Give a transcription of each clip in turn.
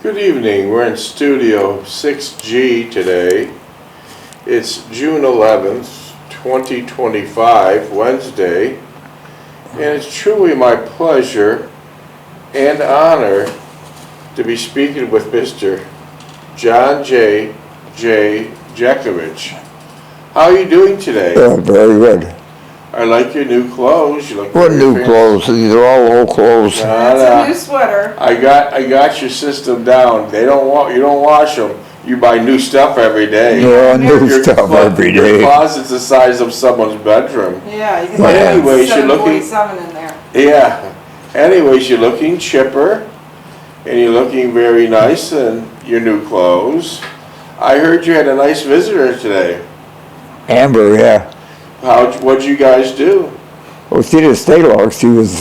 Good evening. We're in Studio 6G today. It's June 11th, 2025, Wednesday, and it's truly my pleasure and honor to be speaking with Mr. John J. Jeckovich. How are you doing today? Yeah, very good. I like your new clothes. You look What very new fancy. clothes? These are all old clothes. That's a new sweater. I got your system down. You don't wash them. You buy new stuff every day. Yeah, new stuff every Your day. closet's the size of someone's bedroom. Yeah, you can But buy anyways, you're looking. 747 in there. Yeah. Anyways, you're looking chipper, and you're looking very nice in your new clothes. I heard you had a nice visitor today. Amber, yeah. What'd you guys do? Well, she didn't stay long. She was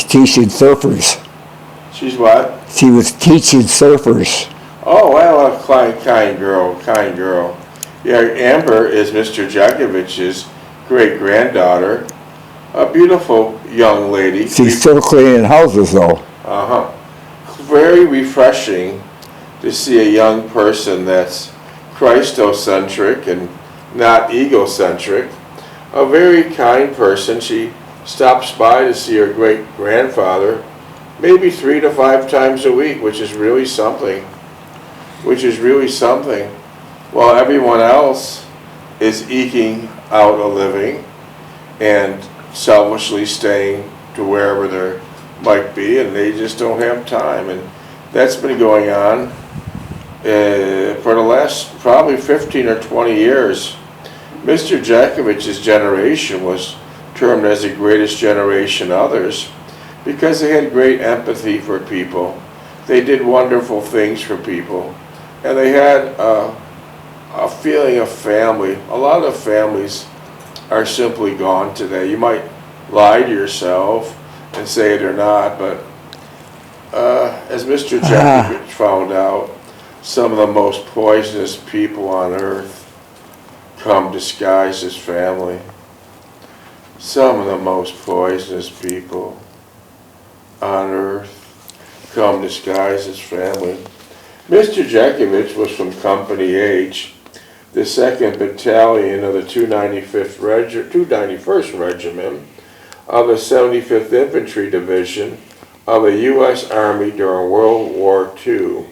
teaching surfers. She's what? She was teaching surfers. Oh, well, a kind girl. Yeah, Amber is Mr. Jeckovich's great-granddaughter. A beautiful young lady. She's still cleaning houses, though. Uh-huh. Very refreshing to see a young person that's Christocentric and not egocentric. A very kind person. She stops by to see her great-grandfather maybe 3 to 5 times a week, which is really something. While everyone else is eking out a living and selfishly staying to wherever they might be, and they just don't have time. And that's been going on for the last probably 15 or 20 years. Mr. Jeckovich's generation was termed as the greatest generation others because they had great empathy for people. They did wonderful things for people, and they had a feeling of family. A lot of families are simply gone today. You might lie to yourself and say they're not, but as Mr. Jeckovich found out, some of the most poisonous people on earth come disguised as family. Some of the most poisonous people on earth come disguised as family. Mr. Jeckovich was from Company H, the 2nd Battalion of the 291st Regiment of the 75th Infantry Division of the U.S. Army during World War II.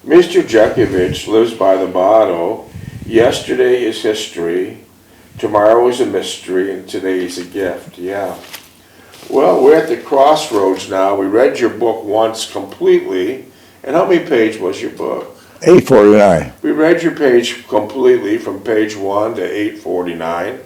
Mr. Jeckovich lives by the motto, yesterday is history, tomorrow is a mystery, and today is a gift. Yeah. Well, we're at the Crossroads now. We read your book once completely. And how many pages was your book? 849. We read your page completely from page 1 to 849.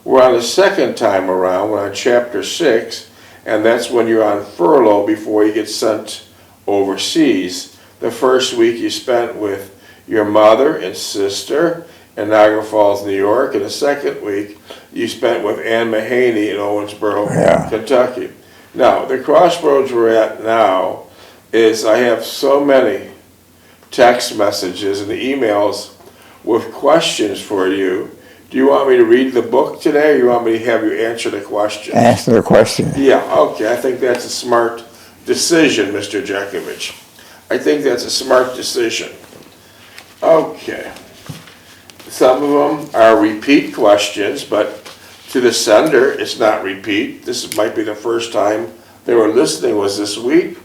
We're on the second time around. We're on chapter 6, and that's when you're on furlough before you get sent overseas. The first week you spent with your mother and sister in Niagara Falls, New York, and the second week you spent with Ann Mahaney in Owensboro, Kentucky. Now, the Crossroads we're at now is I have so many text messages and emails with questions for you. Do you want me to read the book today, or you want me to have you answer the questions? Answer the question. Yeah, okay. I think that's a smart decision, Mr. Jeckovich. I think that's a smart decision. Okay. Some of them are repeat questions, but to the sender, it's not repeat. This might be the first time they were listening was this week,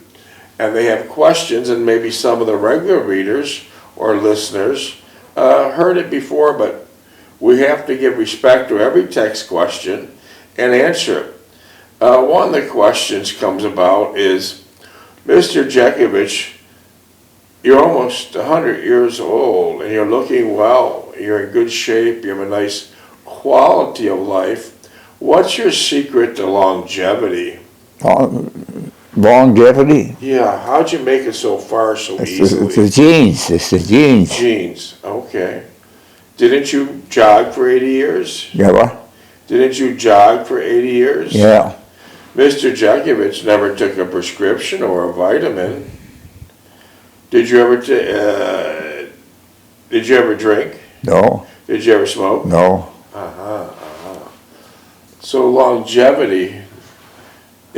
and they have questions, and maybe some of the regular readers or listeners heard it before, but we have to give respect to every text question and answer it. One of the questions comes about is, Mr. Jeckovich, you're almost 100 years old, and you're looking well, you're in good shape, you have a nice quality of life. What's your secret to longevity? Longevity? Yeah, how'd you make it so far so easily? It's the genes. It's the genes. Genes, okay. Didn't you jog for 80 years? Yeah, what? Didn't you jog for 80 years? Yeah. Mr. Jeckovich never took a prescription or a vitamin. Did you ever drink? No. Did you ever smoke? No. So longevity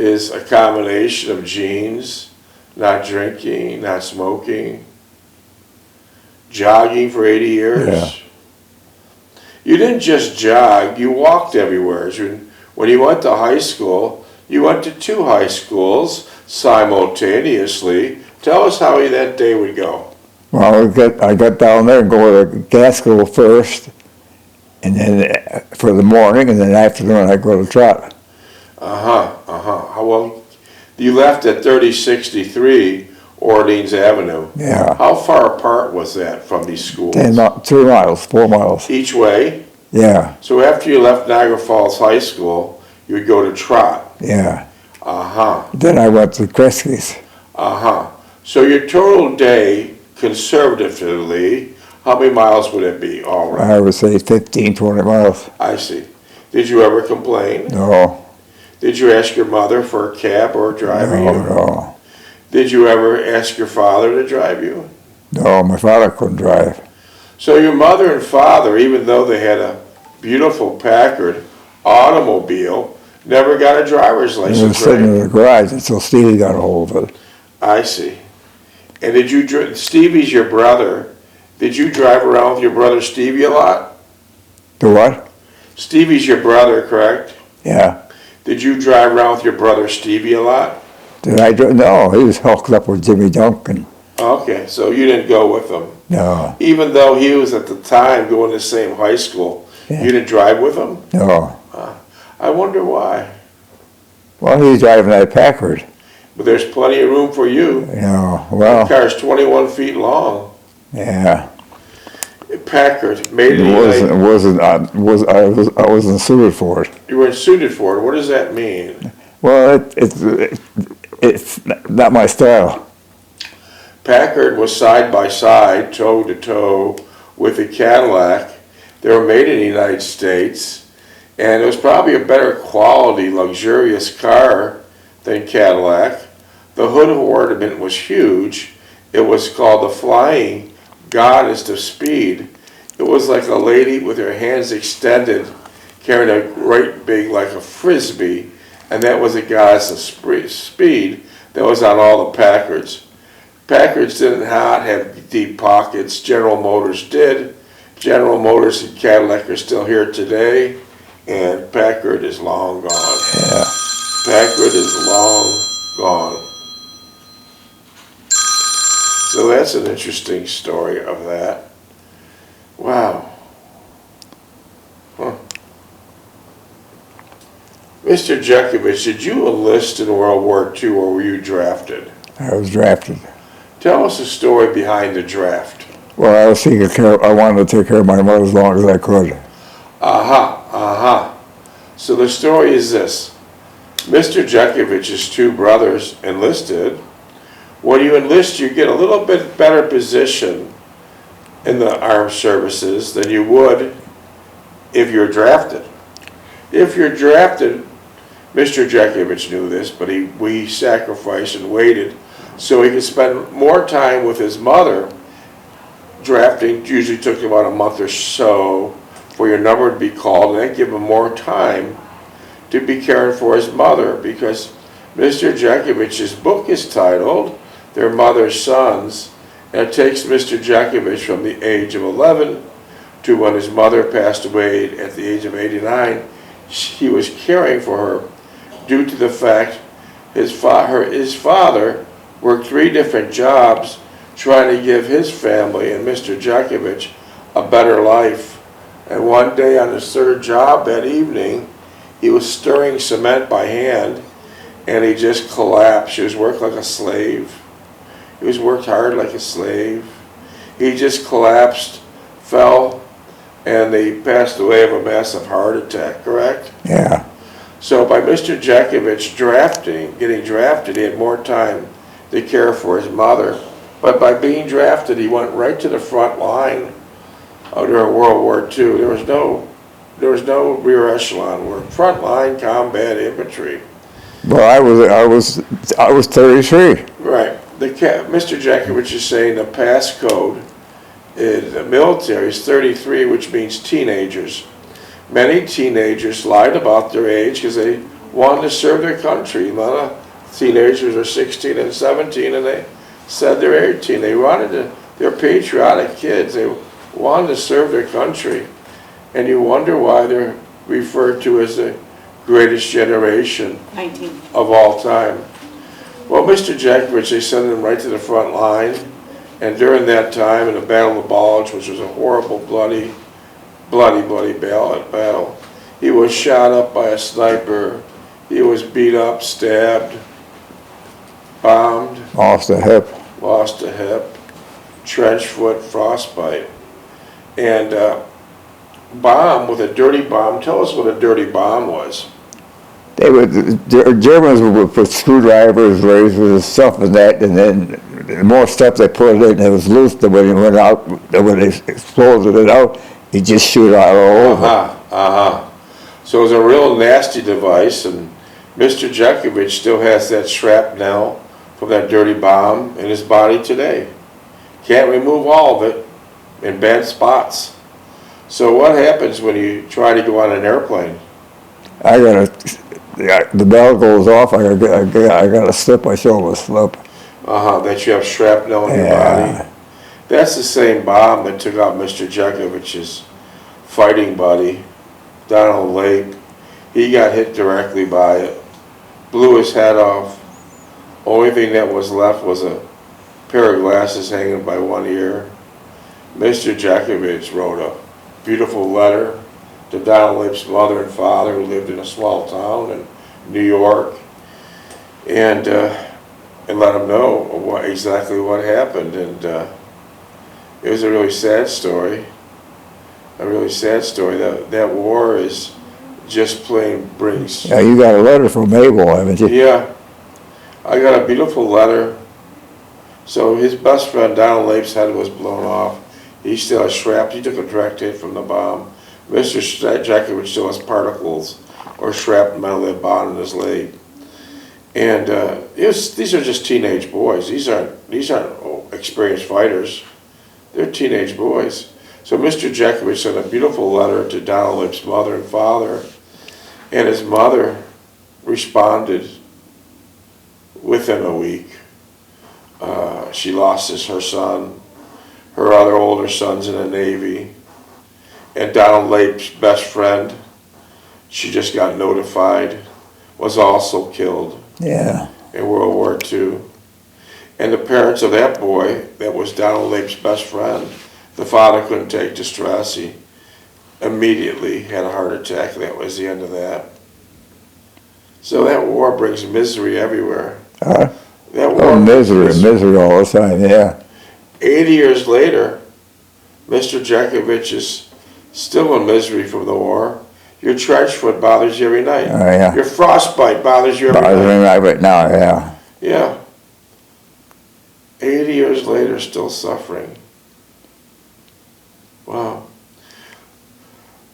is a combination of genes, not drinking, not smoking, jogging for 80 years. Yeah. You didn't just jog, you walked everywhere. When you went to high school, you went to 2 high schools simultaneously. Tell us how that day would go. Well, I got down there and go to gas school first, and then for the morning, and then afternoon I go to trot. Well, you left at 3063 Orleans Avenue. Yeah. How far apart was that from these schools? 3 miles, 4 miles. Each way? Yeah, So after you left Niagara Falls High School, you would go to trot. yeah. Uh-huh. Then I went to Kresge's. Uh-huh. So your total day, conservatively, how many miles would it be? All right. I would say 15, 20 miles. I see. Did you ever complain? No, Did you ask your mother for a cab or a driver? no. Did you ever ask your father to drive you? No, my father couldn't drive. So your mother and father, even though they had a beautiful Packard automobile, never got a driver's It was license, sitting in right? the garage until Stevie got a hold of it. I see. And did you, Stevie's your brother, did you drive around with your brother Stevie a lot? The what? Stevie's your brother, correct? Yeah. Did you drive around with your brother Stevie a lot? Did I drive? No, he was hooked up with Jimmy Duncan. Okay, so you didn't go with him. No, Even though he was at the time going to the same high school, Yeah. you didn't drive with him? no. I wonder why. Well, he was driving that Packard. But there's plenty of room for you. No, The well, car's 21 feet long. yeah. Packard made It it. I wasn't suited for it. You weren't suited for it. What does that mean? Well, it's not my style. Packard was side by side, toe to toe with a Cadillac. They were made in the United States, and it was probably a better quality, luxurious car than Cadillac. The hood ornament was huge. It was called the Flying Goddess of Speed. It was like a lady with her hands extended, carrying a great big, like a frisbee, and that was a goddess of speed that was on all the Packards. Packards did not have deep pockets. General Motors did. General Motors and Cadillac are still here today, and Packard is long gone. Yeah. Packard is long gone. So that's an interesting story of that. Wow. Huh. Mr. Jeckovich, did you enlist in World War II or were you drafted? I was drafted. Tell us the story behind the draft. Well, I wanted to take care of my mother as long as I could. So the story is this. Mr. Jeckovich's 2 brothers enlisted. When you enlist, you get a little bit better position in the armed services than you would if you're drafted. If you're drafted, Mr. Jeckovich knew this, but we sacrificed and waited so he could spend more time with his mother. Drafting usually took about a month or so for your number to be called, and that give him more time to be caring for his mother, because Mr. Jeckovich's book is titled Their Mother's Sons, and it takes Mr. Jeckovich from the age of 11 to when his mother passed away at the age of 89. He was caring for her due to the fact his father worked 3 different jobs trying to give his family and Mr. Jeckovich a better life. And one day on his 3rd job that evening, he was stirring cement by hand and he just collapsed. He was worked like a slave. He was worked hard like a slave. He just collapsed, fell, and they passed away of a massive heart attack, correct? Yeah. So by Mr. Jeckovich getting drafted, he had more time to care for his mother. But by being drafted, he went right to the front line during World War II. There was no rear echelon work. Front line combat infantry. Well, I was 33. Right. Mr. Jeckovich is saying the passcode in the military is 33, which means teenagers. Many teenagers lied about their age because they wanted to serve their country. A lot of teenagers are 16 and 17, and they said they're 18. They wanted to, they're patriotic kids. They wanted to serve their country. And you wonder why they're referred to as the greatest generation 19. of all time. Well, Mr. Jeckovich, they sent him right to the front line. And during that time, in the Battle of the Bulge, which was a horrible, bloody battle, he was shot up by a sniper. He was beat up, stabbed, bombed, Lost a hip. lost a hip, trench foot, frostbite. And bomb with a dirty bomb. Tell us what a dirty bomb was. They would, the Germans would put screwdrivers, razors, stuff in that, and then the more stuff they put in, it was loose. Then when it went out, when they exploded it out, it just shoot out all over. So it was a real nasty device, and Mr. Jeckovich still has that shrapnel from that dirty bomb in his body today. Can't remove all of it in bad spots. So what happens when you try to go on an airplane? The bell goes off. I gotta slip. My shoulder slip. That you have shrapnel in your body. That's the same bomb that took out Mr. Jekovich's fighting buddy, Donald Lake. He got hit directly by it, blew his head off. Only thing that was left was a pair of glasses hanging by one ear. Mr. Jeckovich wrote a beautiful letter to Donald Lake's mother and father, who lived in a small town in New York, and let them know exactly what happened. And it was a really sad story. A really sad story. That war is just plain brings. Yeah, you got a letter from Mabel, haven't you? Yeah, I got a beautiful letter. So his best friend Donald Lake's head was blown off. He still has shrapnel. He took a direct hit from the bomb. Mr. Jeckovich still has particles or shrapnel that bound in his leg. And these are just teenage boys. These aren't experienced fighters. They're teenage boys. So Mr. Jeckovich sent a beautiful letter to Donald Lake's mother and father, and his mother responded within a week. She lost her son. Her other older son's in the Navy. And Donald Lake's best friend, she just got notified, was also killed in World War II. And the parents of that boy, that was Donald Lake's best friend, the father couldn't take distress. He immediately had a heart attack. That was the end of that. So that war brings misery everywhere. That war misery all the time, yeah. 80 years later, Mr. Jeckovich is still in misery from the war. Your trench foot bothers you every night. Your frostbite bothers you every night. Right now, yeah. Yeah. 80 years later, still suffering. Wow.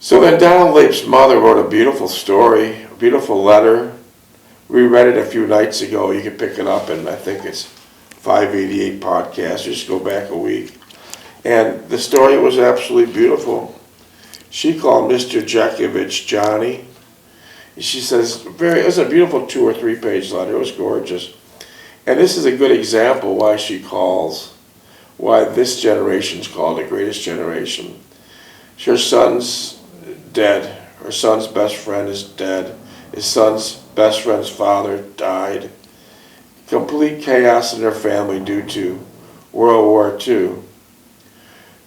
So then Donald Lake's mother wrote a beautiful story, a beautiful letter. We read it a few nights ago. You can pick it up, and I think it's 588 podcast. Just go back a week. And the story was absolutely beautiful. She called Mr. Jeckovich Johnny. She says, it was a beautiful 2 or 3 page letter. It was gorgeous. And this is a good example why this generation's called the greatest generation. Her son's dead. Her son's best friend is dead. His son's best friend's father died. Complete chaos in their family due to World War II.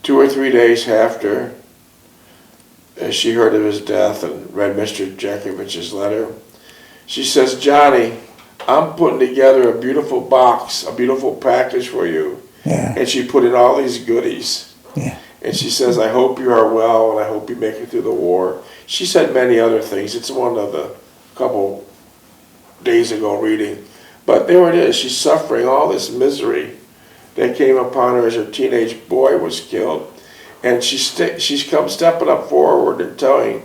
2 or 3 days after she heard of his death and read Mr. Jekovich's letter, she says, Johnny, I'm putting together a beautiful box, a beautiful package for you. Yeah. And she put in all these goodies. Yeah. And she says, I hope you are well, and I hope you make it through the war. She said many other things. It's one of the couple days ago reading. But there it is. She's suffering all this misery that came upon her as her teenage boy was killed. And she's come stepping up forward and telling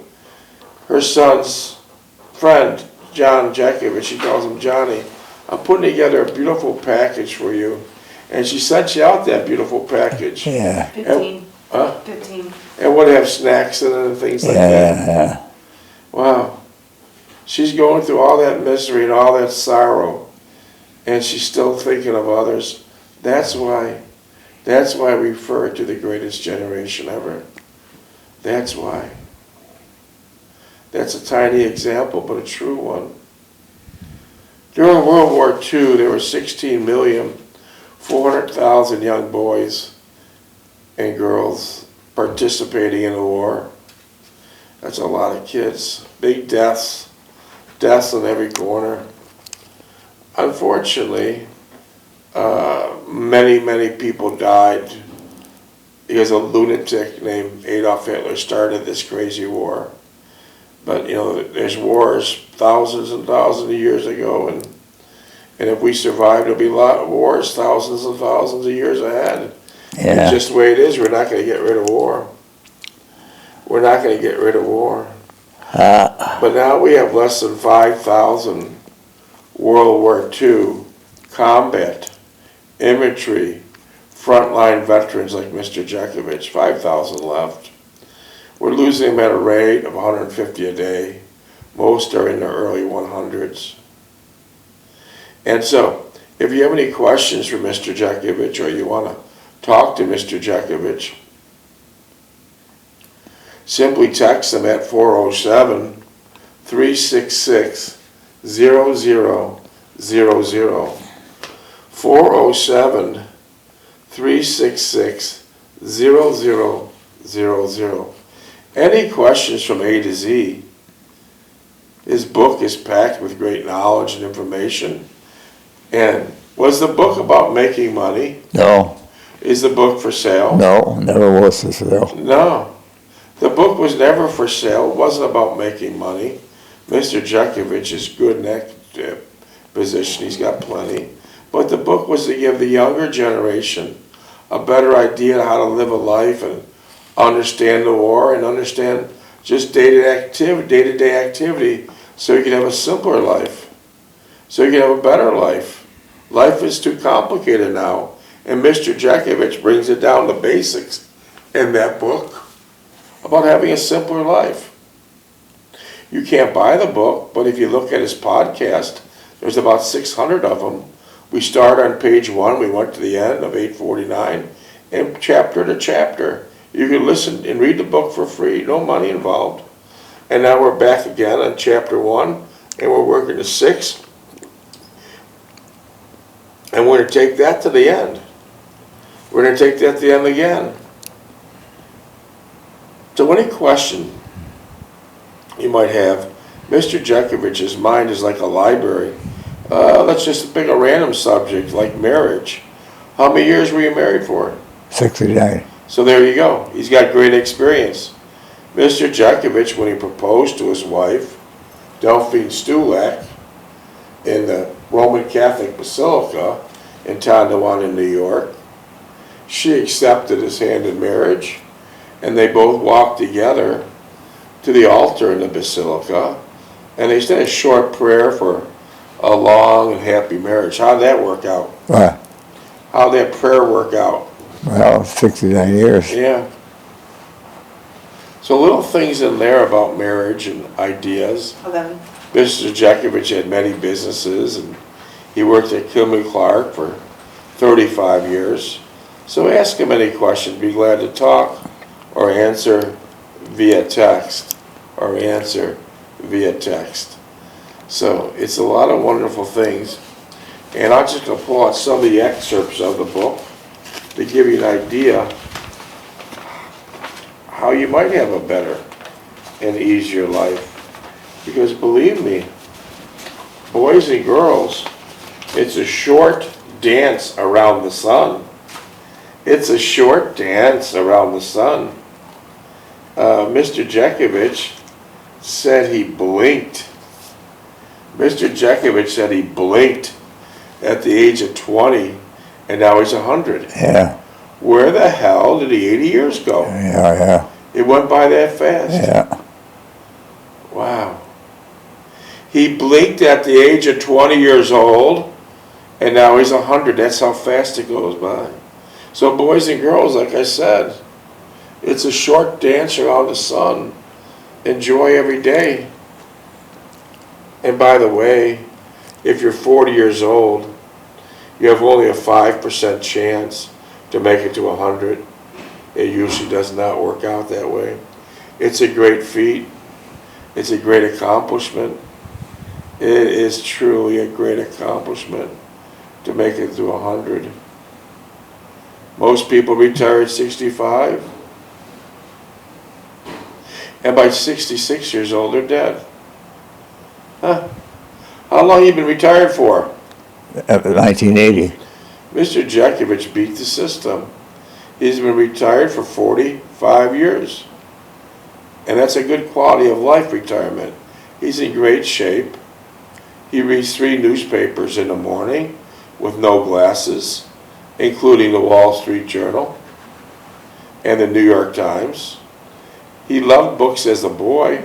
her son's friend, John Jeckovich, she calls him Johnny, I'm putting together a beautiful package for you. And she sent you out that beautiful package. Yeah. 15. And, 15. And would have snacks in it and things like that. Yeah. Wow. She's going through all that misery and all that sorrow, and she's still thinking of others. That's why I refer to the greatest generation ever. That's why. That's a tiny example, but a true one. During World War II, there were 16,400,000 young boys and girls participating in the war. That's a lot of kids. Big deaths in every corner. Unfortunately, many people died because a lunatic named Adolf Hitler started this crazy war. But there's wars thousands and thousands of years ago, and if we survive, there'll be a lot of wars thousands and thousands of years ahead. Yeah. It's just the way it is. We're not going to get rid of war. We're not going to get rid of war. But now we have less than 5,000 World War II combat, infantry, frontline veterans like Mr. Jeckovich, 5,000 left. We're losing them at a rate of 150 a day. Most are in the early 100s. And so, if you have any questions for Mr. Jeckovich or you want to talk to Mr. Jeckovich, simply text them at 407-366-0000. 407-366-0000. Any questions from A to Z? His book is packed with great knowledge and information. And was the book about making money? No. Is the book for sale? No, never was for sale. No. The book was never for sale. It wasn't about making money. Mr. Jeckovich is good in that position. He's got plenty. But the book was to give the younger generation a better idea of how to live a life and understand the war and understand just day-to-day activity so you can have a simpler life, so you can have a better life. Life is too complicated now, and Mr. Jeckovich brings it down to basics in that book about having a simpler life. You can't buy the book, but if you look at his podcast, there's about 600 of them. We start on page 1, we went to the end of 849, and chapter to chapter. You can listen and read the book for free, no money involved. And now we're back again on chapter 1, and we're working to 6. And we're going to take that to the end. We're going to take that to the end again. So any question you might have, Mr. Jeckovich's mind is like a library. Let's just pick a random subject like marriage. How many years were you married for? 69. So there you go. He's got great experience. Mr. Jeckovich, when he proposed to his wife, Delphine Stulak, in the Roman Catholic Basilica in Tonawanda, New York, she accepted his hand in marriage, and they both walked together to the altar in the Basilica, and they said a short prayer for a long and happy marriage. How'd that work out? What? How'd that prayer work out? Well, 69 years. Yeah. So little things in there about marriage and ideas. Well, then, Mr. Jeckovich had many businesses, and he worked at Kilman Clark for 35 years. So ask him any questions. Be glad to talk or answer via text. So it's a lot of wonderful things. And I'm just going to pull out some of the excerpts of the book to give you an idea how you might have a better and easier life. Because believe me, boys and girls, it's a short dance around the sun. It's a short dance around the sun. Mr. Jeckovich said he blinked. Mr. Jeckovich said he blinked at the age of 20, and now he's 100. Yeah. Where the hell did the 80 years go? Yeah. It went by that fast. Yeah. Wow. He blinked at the age of 20 years old, and now he's 100. That's how fast it goes by. So boys and girls, like I said, it's a short dance around the sun. Enjoy every day. And by the way, if you're 40 years old, you have only a 5% chance to make it to 100. It usually does not work out that way. It's a great feat. It's a great accomplishment. It is truly a great accomplishment to make it to 100. Most people retire at 65. And by 66 years old, they're dead. Huh? How long have you been retired for? 1980. Mr. Jeckovich beat the system. He's been retired for 45 years. And that's a good quality of life retirement. He's in great shape. He reads 3 newspapers in the morning with no glasses, including the Wall Street Journal and the New York Times. He loved books as a boy.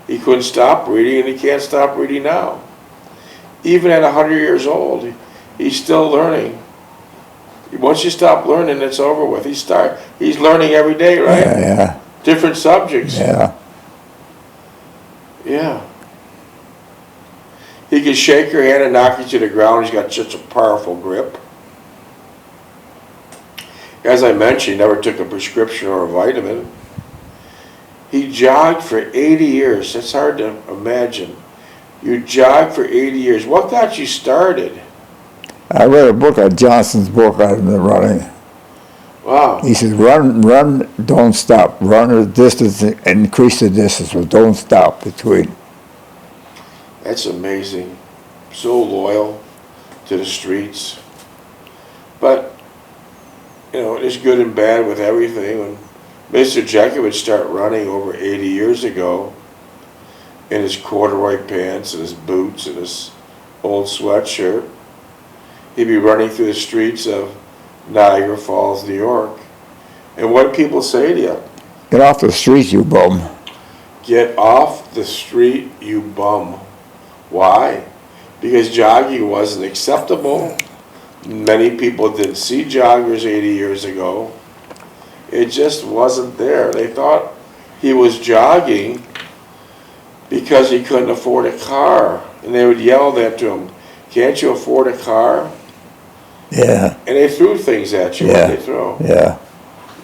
He couldn't stop reading, and he can't stop reading now. Even at 100 years old, he's still learning. Once you stop learning, it's over with. He's learning every day, right? Yeah. Different subjects. Yeah. Yeah. He can shake your hand and knock you to the ground. He's got such a powerful grip. As I mentioned, he never took a prescription or a vitamin. He jogged for 80 years. That's hard to imagine. You jogged for 80 years. What got you started? I read a book, Johnson's book on the running. Wow. He says, run, don't stop. Run the distance, increase the distance, but don't stop between. That's amazing. So loyal to the streets. But, you know, there's good and bad with everything. When Mr. Jeckovich started running over 80 years ago in his corduroy pants and his boots and his old sweatshirt, he'd be running through the streets of Niagara Falls, New York. And what do people say to you? Get off the street, you bum. Get off the street, you bum. Why? Because jogging wasn't acceptable. Many people didn't see joggers 80 years ago. It just wasn't there. They thought he was jogging because he couldn't afford a car. And they would yell that to him, can't you afford a car? Yeah. And they threw things at you. Yeah. What did they throw? Yeah.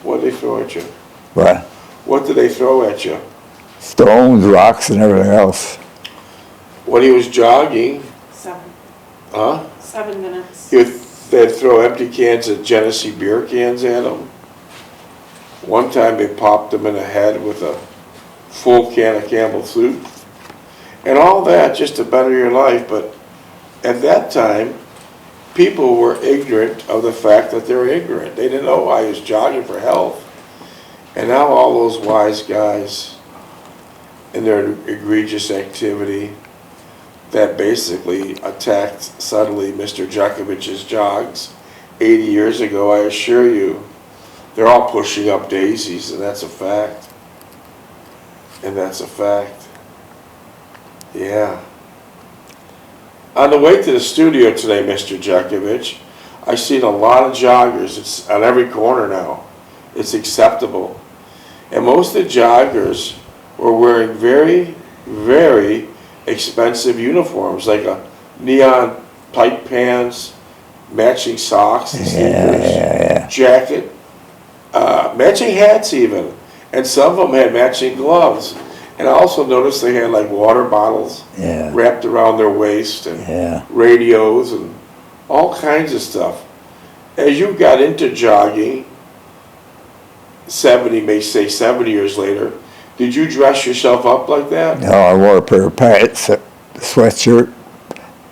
What did they throw at you? What? What did they throw at you? Stones, rocks, and everything else. When he was jogging, 7 minutes. minutes. They'd throw empty cans of Genesee beer cans at him. One time they popped him in the head with a full can of Campbell soup. And all that just to better your life. But at that time, people were ignorant of the fact that they were ignorant. They didn't know why he was jogging for health. And now all those wise guys in their egregious activity that basically attacked subtly Mr. Jeckovich's jogs 80 years ago, I assure you, they're all pushing up daisies, and that's a fact. And that's a fact. Yeah. On the way to the studio today, Mr. Jeckovich, I've seen a lot of joggers. It's on every corner now. It's acceptable. And most of the joggers were wearing very, very expensive uniforms, like a neon tight pants, matching socks and sneakers, jacket, matching hats even. And some of them had matching gloves. And I also noticed they had like water bottles wrapped around their waist and radios and all kinds of stuff. As you got into jogging, 70 years later, did you dress yourself up like that? No, I wore a pair of pants, a sweatshirt,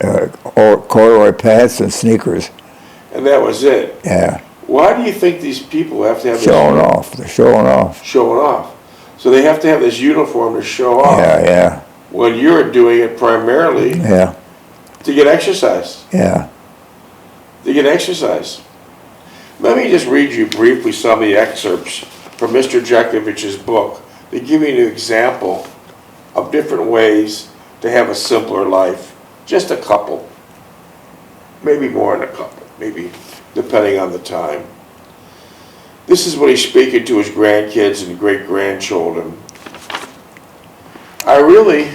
or corduroy pants, and sneakers. And that was it? Yeah. Why do you think these people have to have showing off? They're showing off. Showing off. So they have to have this uniform to show off. Yeah. When you're doing it primarily to get exercise. Yeah. To get exercise. Let me just read you briefly some of the excerpts from Mr. Jeckovich's book. They give you an example of different ways to have a simpler life. Just a couple. Maybe more than a couple. Maybe depending on the time. This is what he's speaking to his grandkids and great-grandchildren. I really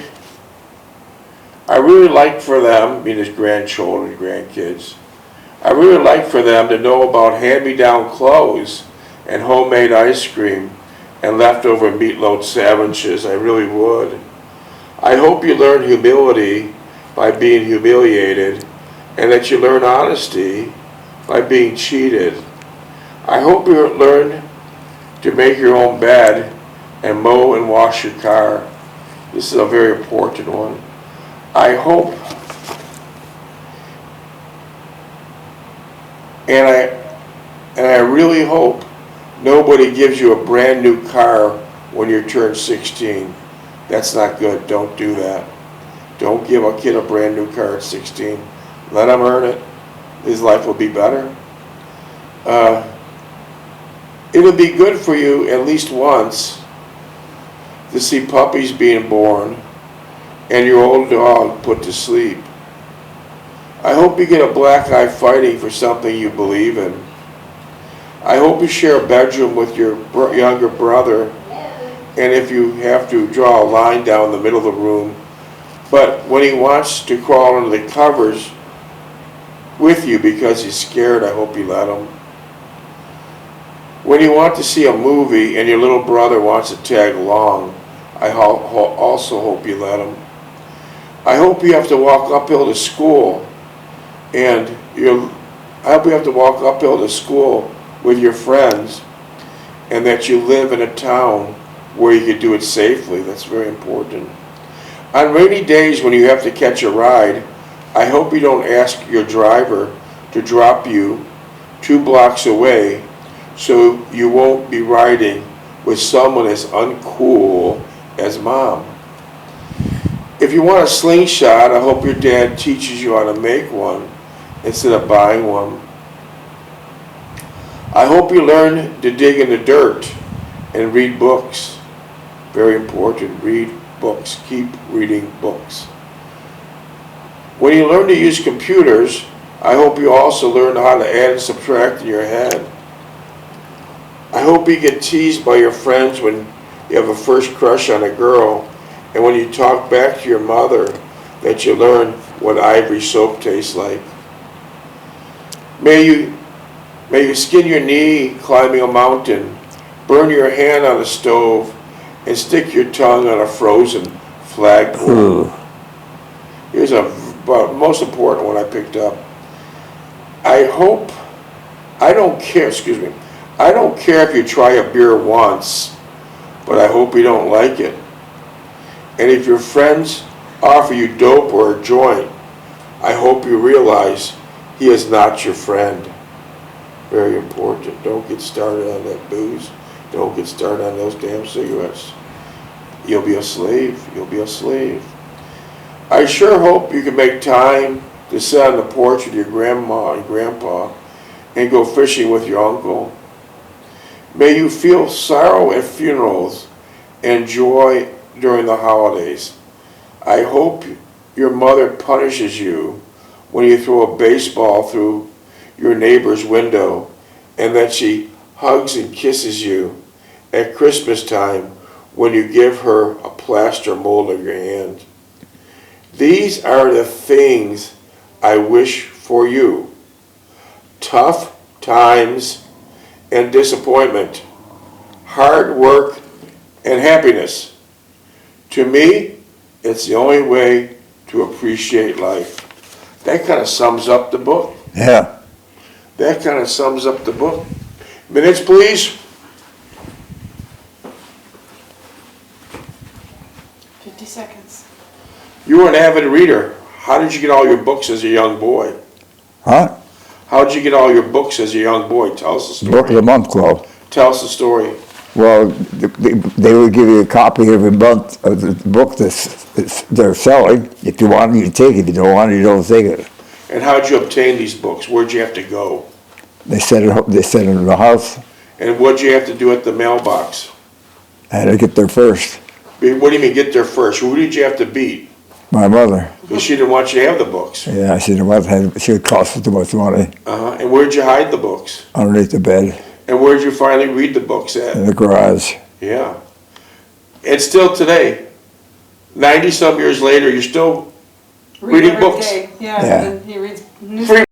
I really like for them, being his grandchildren, grandkids, I really like for them to know about hand-me-down clothes and homemade ice cream and leftover meatloaf sandwiches. I really would. I hope you learn humility by being humiliated, and that you learn honesty by being cheated. I hope you learn to make your own bed and mow and wash your car. This is a very important one. I hope, and I really hope nobody gives you a brand new car when you turn 16. That's not good. Don't do that. Don't give a kid a brand new car at 16. Let him earn it. His life will be better. It'll be good for you at least once to see puppies being born and your old dog put to sleep. I hope you get a black eye fighting for something you believe in. I hope you share a bedroom with your younger brother, and if you have to, draw a line down the middle of the room. But when he wants to crawl under the covers with you because he's scared, I hope you let him. When you want to see a movie and your little brother wants to tag along, I also hope you let him. I hope you have to walk uphill to school, and I hope you have to walk uphill to school with your friends, and that you live in a town where you can do it safely. That's very important. On rainy days when you have to catch a ride, I hope you don't ask your driver to drop you 2 blocks away so you won't be riding with someone as uncool as Mom. If you want a slingshot, I hope your dad teaches you how to make one instead of buying one. I hope you learn to dig in the dirt and read books. Very important. Read books. Keep reading books. When you learn to use computers, I hope you also learn how to add and subtract in your head. I hope you get teased by your friends when you have a first crush on a girl, and when you talk back to your mother, that you learn what Ivory soap tastes like. May you skin your knee climbing a mountain, burn your hand on a stove, and stick your tongue on a frozen flagpole. Here's a most important one I picked up. I don't care if you try a beer once, but I hope you don't like it. And if your friends offer you dope or a joint, I hope you realize he is not your friend. Very important. Don't get started on that booze. Don't get started on those damn cigarettes. You'll be a slave. You'll be a slave. I sure hope you can make time to sit on the porch with your grandma and grandpa and go fishing with your uncle. May you feel sorrow at funerals and joy during the holidays. I hope your mother punishes you when you throw a baseball through your neighbor's window, and that she hugs and kisses you at Christmas time when you give her a plaster mold of your hand. These are the things I wish for you. Tough times and disappointment, hard work and happiness. To me, it's the only way to appreciate life. That kind of sums up the book. Yeah. That kind of sums up the book. Minutes, please. 50 seconds. You were an avid reader. How did you get all your books as a young boy? Huh? How did you get all your books as a young boy? Tell us the story. Book of the Month Club. Tell us the story. Well, they would give you a copy every month of the book they're selling. If you want it, you take it. If you don't want it, you don't take it. And how did you obtain these books? Where'd you have to go? They sent it in the house. And what'd you have to do at the mailbox? I had to get there first. What do you mean get there first? Who did you have to beat? My mother. Because she didn't want you to have the books. Yeah, she would cost too much money. And where'd you hide the books? Underneath the bed. And where'd you finally read the books at? In the garage. Yeah. And still today, 90-some years later, you're still Read Reading every books. day. Yeah, Yeah. and then he reads newspapers.